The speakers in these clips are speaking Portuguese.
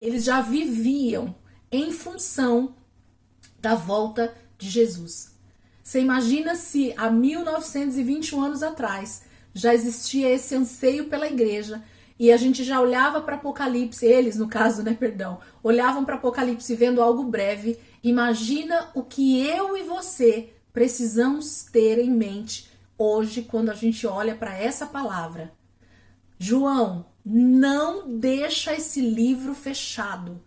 Eles já viviam em função da volta de Jesus. Você imagina se há 1921 anos atrás já existia esse anseio pela igreja e a gente já olhava para Apocalipse, eles no caso, né, perdão, olhavam para Apocalipse vendo algo breve. Imagina o que eu e você precisamos ter em mente hoje quando a gente olha para essa palavra. João, não deixa esse livro fechado.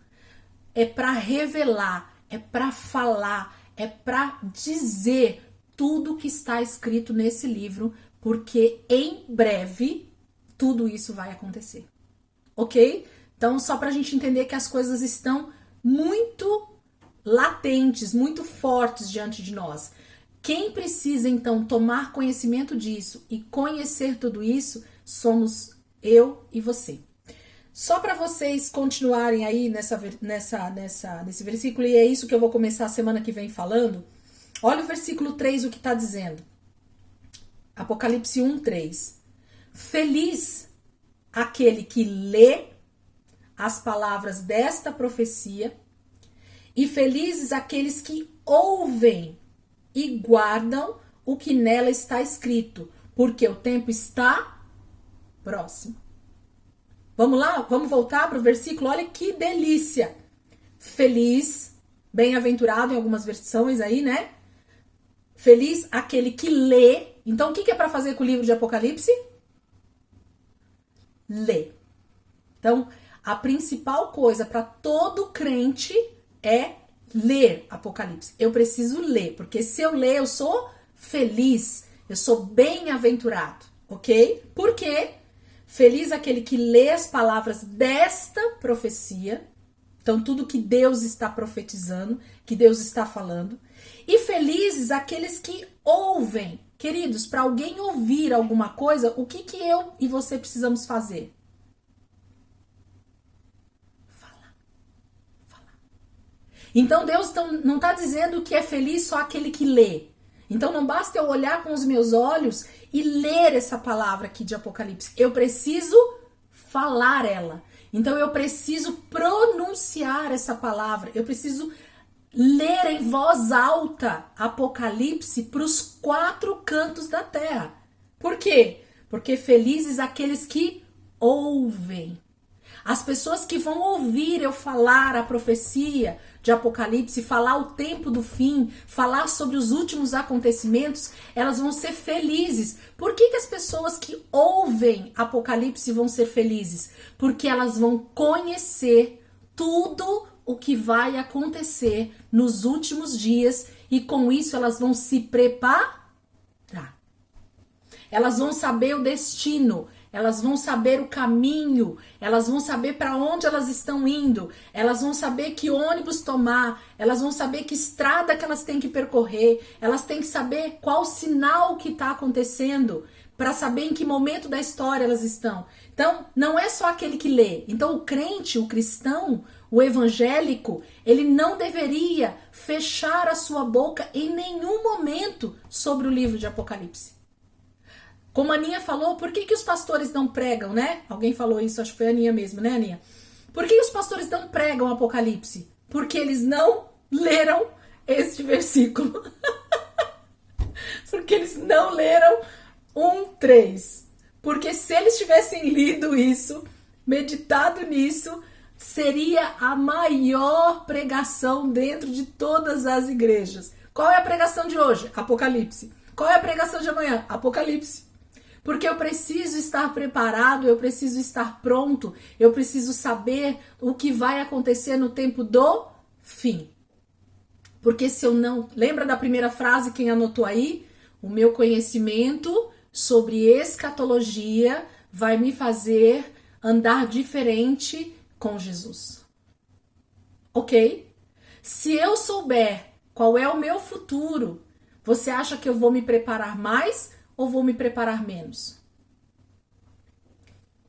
É para revelar, é para falar, é para dizer tudo que está escrito nesse livro, porque em breve tudo isso vai acontecer. Ok? Então, só para a gente entender que as coisas estão muito latentes, muito fortes diante de nós. Quem precisa, então, tomar conhecimento disso e conhecer tudo isso, somos eu e você. Só para vocês continuarem aí nesse versículo, e é isso que eu vou começar a semana que vem falando. Olha o versículo 3, o que está dizendo. Apocalipse 1, 3. Feliz aquele que lê as palavras desta profecia, e felizes aqueles que ouvem e guardam o que nela está escrito, porque o tempo está próximo. Vamos lá? Vamos voltar para o versículo? Olha que delícia! Feliz, bem-aventurado em algumas versões aí, né? Feliz aquele que lê. Então, o que é para fazer com o livro de Apocalipse? Lê. Então, a principal coisa para todo crente é ler Apocalipse. Eu preciso ler, porque se eu ler, eu sou feliz, eu sou bem-aventurado, ok? Por quê? Feliz aquele que lê as palavras desta profecia, então tudo que Deus está profetizando, que Deus está falando, e felizes aqueles que ouvem. Queridos, para alguém ouvir alguma coisa, o que eu e você precisamos fazer? Falar. Então Deus não está dizendo que é feliz só aquele que lê. Então não basta eu olhar com os meus olhos e ler essa palavra aqui de Apocalipse. Eu preciso falar ela. Então eu preciso pronunciar essa palavra. Eu preciso ler em voz alta Apocalipse para os 4 cantos da terra. Por quê? Porque felizes aqueles que ouvem. As pessoas que vão ouvir eu falar a profecia de Apocalipse, falar o tempo do fim, falar sobre os últimos acontecimentos, elas vão ser felizes. Por que as pessoas que ouvem Apocalipse vão ser felizes? Porque elas vão conhecer tudo o que vai acontecer nos últimos dias e com isso elas vão se preparar. Elas vão saber o destino. Elas vão saber o caminho, elas vão saber para onde elas estão indo, elas vão saber que ônibus tomar, elas vão saber que estrada que elas têm que percorrer, elas têm que saber qual sinal que está acontecendo para saber em que momento da história elas estão. Então, não é só aquele que lê. Então, o crente, o cristão, o evangélico, ele não deveria fechar a sua boca em nenhum momento sobre o livro de Apocalipse. Como a Aninha falou, por que os pastores não pregam, né? Alguém falou isso, acho que foi a Aninha mesmo, né, Aninha? Por que os pastores não pregam Apocalipse? Porque eles não leram este versículo. Porque eles não leram 1:3. Porque se eles tivessem lido isso, meditado nisso, seria a maior pregação dentro de todas as igrejas. Qual é a pregação de hoje? Apocalipse. Qual é a pregação de amanhã? Apocalipse. Porque eu preciso estar preparado, eu preciso estar pronto, eu preciso saber o que vai acontecer no tempo do fim. Porque se eu não... Lembra da primeira frase, quem anotou aí? O meu conhecimento sobre escatologia vai me fazer andar diferente com Jesus. Ok? Se eu souber qual é o meu futuro, você acha que eu vou me preparar mais ou vou me preparar menos?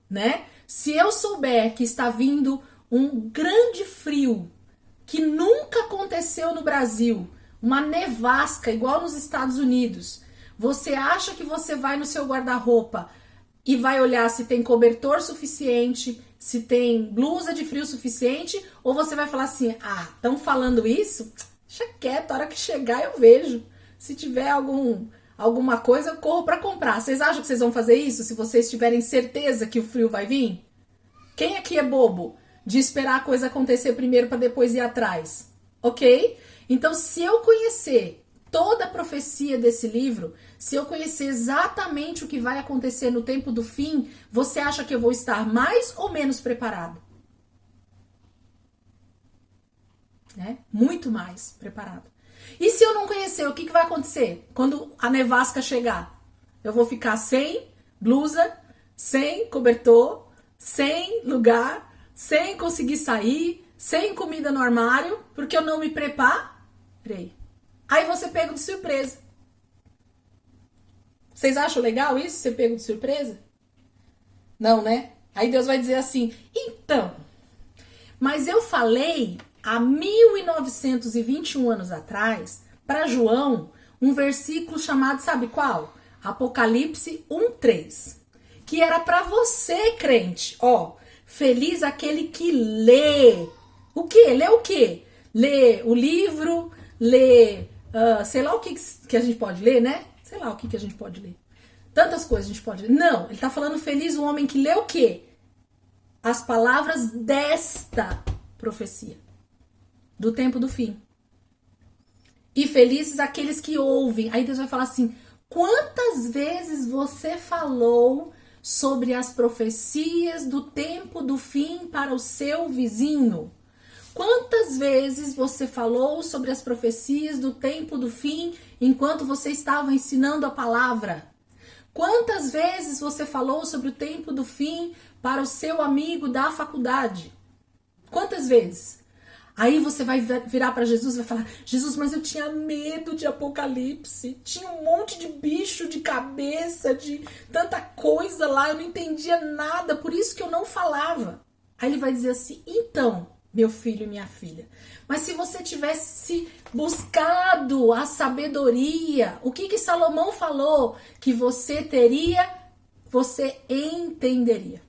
Né? Se eu souber que está vindo um grande frio que nunca aconteceu no Brasil, uma nevasca igual nos Estados Unidos, você acha que você vai no seu guarda-roupa e vai olhar se tem cobertor suficiente, se tem blusa de frio suficiente, ou você vai falar assim, estão falando isso? Deixa quieto, a hora que chegar eu vejo. Se tiver alguma coisa, eu corro para comprar. Vocês acham que vocês vão fazer isso se vocês tiverem certeza que o frio vai vir? Quem aqui é bobo de esperar a coisa acontecer primeiro para depois ir atrás? Ok? Então, se eu conhecer toda a profecia desse livro, se eu conhecer exatamente o que vai acontecer no tempo do fim, você acha que eu vou estar mais ou menos preparado? Muito mais preparado. E se eu não conhecer, o que vai acontecer quando a nevasca chegar? Eu vou ficar sem blusa, sem cobertor, sem lugar, sem conseguir sair, sem comida no armário, porque eu não me preparei. Aí você pega de surpresa. Vocês acham legal isso, ser pego de surpresa? Não, né? Aí Deus vai dizer assim, então, mas eu falei há 1921 anos atrás, para João, um versículo chamado, sabe qual? Apocalipse 1:3, que era para você, crente, feliz aquele que lê. O quê? Lê o quê? Lê o livro, lê, sei lá o que a gente pode ler, né? Sei lá o que a gente pode ler. Tantas coisas a gente pode ler. Não, ele tá falando feliz o homem que lê o quê? As palavras desta profecia, do tempo do fim. E felizes aqueles que ouvem. Aí Deus vai falar assim, quantas vezes você falou sobre as profecias do tempo do fim para o seu vizinho? Quantas vezes você falou sobre as profecias do tempo do fim enquanto você estava ensinando a palavra? Quantas vezes você falou sobre o tempo do fim para o seu amigo da faculdade? Quantas vezes? Aí você vai virar para Jesus e vai falar, Jesus, mas eu tinha medo de Apocalipse, tinha um monte de bicho de cabeça, de tanta coisa lá, eu não entendia nada, por isso que eu não falava. Aí ele vai dizer assim, então, meu filho e minha filha, mas se você tivesse buscado a sabedoria, o que Salomão falou que você teria, você entenderia.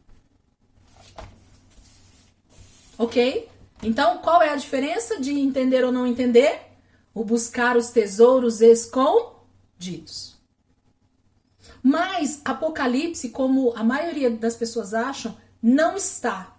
Ok? Então, qual é a diferença de entender ou não entender? O buscar os tesouros escondidos. Mas Apocalipse, como a maioria das pessoas acham, não está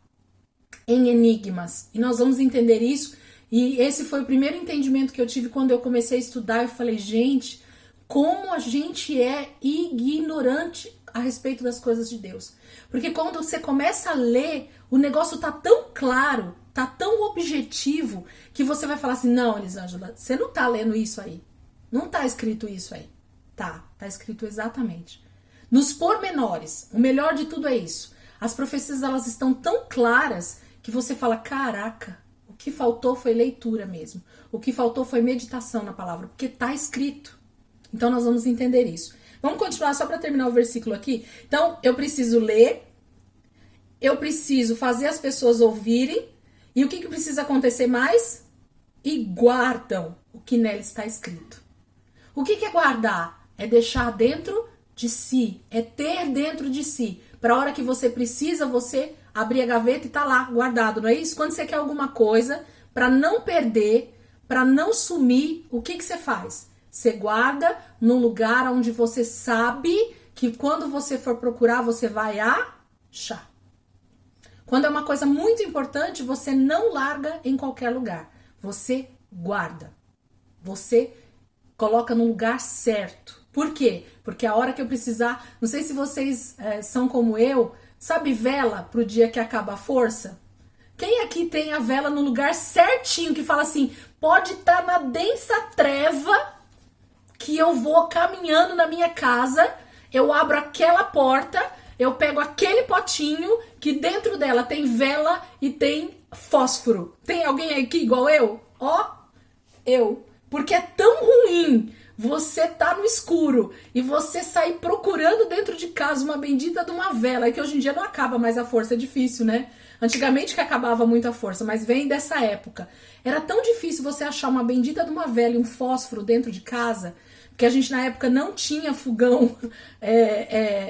em enigmas. E nós vamos entender isso. E esse foi o primeiro entendimento que eu tive quando eu comecei a estudar. Eu falei, gente, como a gente é ignorante a respeito das coisas de Deus. Porque quando você começa a ler, o negócio tá tão claro, tá tão objetivo, que você vai falar assim, não, Elisângela, você não tá lendo isso aí. Não tá escrito isso aí. Tá escrito exatamente. Nos pormenores, o melhor de tudo é isso. As profecias, elas estão tão claras que você fala, caraca, o que faltou foi leitura mesmo. O que faltou foi meditação na palavra, porque tá escrito. Então nós vamos entender isso. Vamos continuar só para terminar o versículo aqui. Então, eu preciso ler, eu preciso fazer as pessoas ouvirem, e o que precisa acontecer mais? E guardam o que nela está escrito. O que é guardar? É deixar dentro de si, é ter dentro de si. Para a hora que você precisa, você abrir a gaveta e tá lá guardado, não é isso? Quando você quer alguma coisa, para não perder, para não sumir, o que você faz? Você guarda num lugar onde você sabe que quando você for procurar, você vai achar. Quando é uma coisa muito importante, você não larga em qualquer lugar. Você guarda. Você coloca no lugar certo. Por quê? Porque a hora que eu precisar... Não sei se vocês são como eu. Sabe vela pro dia que acaba a força? Quem aqui tem a vela no lugar certinho, que fala assim, pode estar na densa treva, que eu vou caminhando na minha casa, eu abro aquela porta, eu pego aquele potinho, que dentro dela tem vela e tem fósforo. Tem alguém aqui igual eu? Eu. Porque é tão ruim você tá no escuro e você sair procurando dentro de casa uma bendita de uma vela, que hoje em dia não acaba mais a força, é difícil, né? Antigamente que acabava muito a força, mas vem dessa época. Era tão difícil você achar uma bendita de uma vela e um fósforo dentro de casa, porque a gente na época não tinha fogão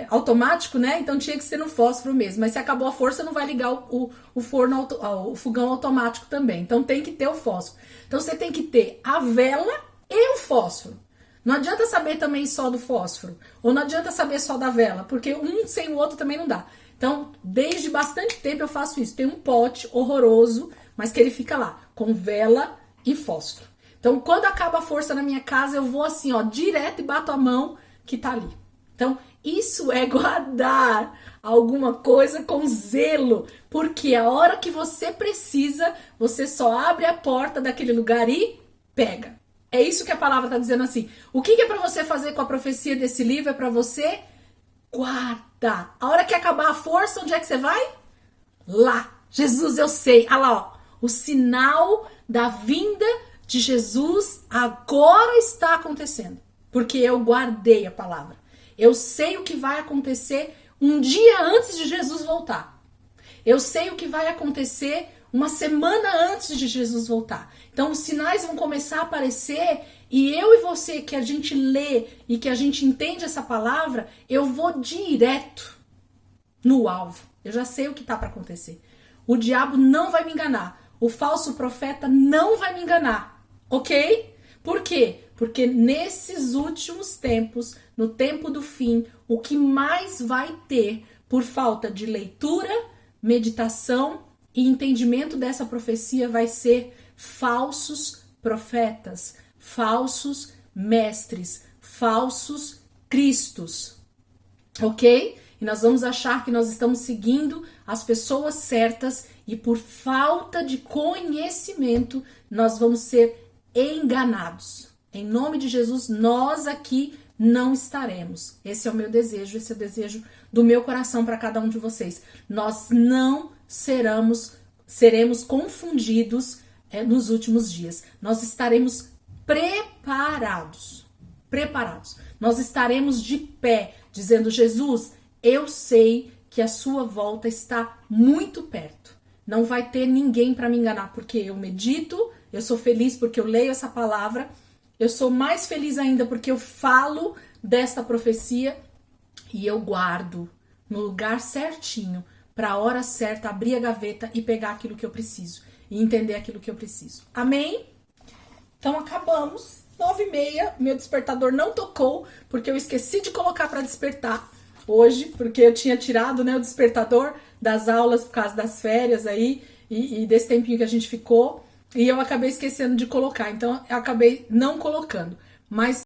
automático, né? Então tinha que ser no fósforo mesmo. Mas se acabou a força, não vai ligar o fogão automático também. Então tem que ter o fósforo. Então você tem que ter a vela e o fósforo. Não adianta saber também só do fósforo, ou não adianta saber só da vela, porque um sem o outro também não dá. Então, desde bastante tempo eu faço isso. Tem um pote horroroso, mas que ele fica lá, com vela e fósforo. Então, quando acaba a força na minha casa, eu vou assim, ó, direto e bato a mão que tá ali. Então, isso é guardar alguma coisa com zelo, porque a hora que você precisa, você só abre a porta daquele lugar e pega. É isso que a palavra está dizendo assim. O que é para você fazer com a profecia desse livro? É para você guardar. A hora que acabar a força, onde é que você vai? Lá. Jesus, eu sei. Olha lá, ó. O sinal da vinda de Jesus agora está acontecendo. Porque eu guardei a palavra. Eu sei o que vai acontecer um dia antes de Jesus voltar. Eu sei o que vai acontecer uma semana antes de Jesus voltar. Então os sinais vão começar a aparecer e eu e você, que a gente lê e que a gente entende essa palavra, eu vou direto no alvo. Eu já sei o que está para acontecer. O diabo não vai me enganar. O falso profeta não vai me enganar. Ok? Por quê? Porque nesses últimos tempos, no tempo do fim, o que mais vai ter por falta de leitura, meditação e entendimento dessa profecia vai ser falsos profetas, falsos mestres, falsos cristos, ok? E nós vamos achar que nós estamos seguindo as pessoas certas e por falta de conhecimento nós vamos ser enganados. Em nome de Jesus, nós aqui não estaremos. Esse é o meu desejo, esse é o desejo do meu coração para cada um de vocês. Nós não seremos confundidos nos últimos dias. Nós estaremos preparados. Nós estaremos de pé, dizendo: Jesus, eu sei que a sua volta está muito perto. Não vai ter ninguém para me enganar, porque eu medito, eu sou feliz porque eu leio essa palavra, eu sou mais feliz ainda porque eu falo desta profecia e eu guardo no lugar certinho, para a hora certa abrir a gaveta e pegar aquilo que eu preciso e entender aquilo que eu preciso. Amém? Então acabamos. 9h30, meu despertador não tocou porque eu esqueci de colocar para despertar hoje, porque eu tinha tirado, né, o despertador das aulas por causa das férias aí e desse tempinho que a gente ficou, e eu acabei esquecendo de colocar, então eu acabei não colocando. Mas